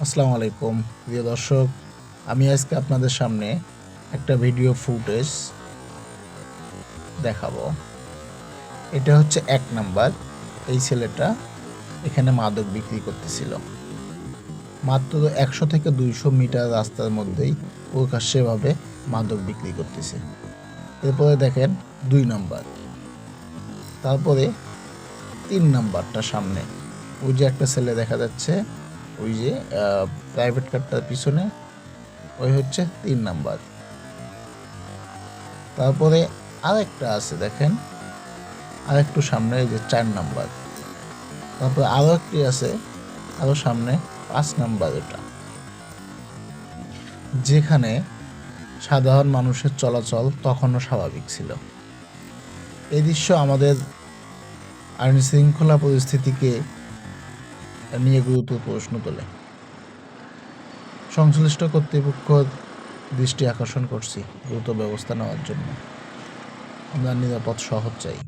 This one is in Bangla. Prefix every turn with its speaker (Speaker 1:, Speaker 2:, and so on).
Speaker 1: আসসালামু আলাইকুম প্রিয় দর্শক। আমি আজকে আপনাদের সামনে একটা ভিডিও ফুটেজ দেখাবো। এটা হচ্ছে ১ নাম্বার। এই ছেলেটা এখানে মাদক বিক্রি করতেছিল। মাত্র ১০০ থেকে ২০০ মিটার রাস্তার মধ্যেই প্রকাশ্যভাবে মাদক বিক্রি করতেছে। এরপরে দেখেন ২ নাম্বার, তারপরে ৩ নাম্বারটা সামনে। ওই যে একটা ছেলে দেখা যাচ্ছে, ওই যে প্রাইভেট কারটার পিছনে, ওই হচ্ছে ৩ নাম্বার। তারপরে আরেকটা আছে দেখেন, আরেকটু সামনে এই যে ৪ নাম্বার। তারপরে আরো একটি আছে আরো সামনে ৫ নাম্বার। এটা যেখানে সাধারণ মানুষের চলাচল তখনও স্বাভাবিক ছিল। এই দৃশ্য আমাদের আইন শৃঙ্খলা পরিস্থিতিকে নিয়ে গুরুতর প্রশ্ন তোলে। সংশ্লিষ্ট কর্তৃপক্ষের দৃষ্টি আকর্ষণ করছি দ্রুত ব্যবস্থা নেওয়ার জন্য। আমরা নিরাপদ শহর চাই।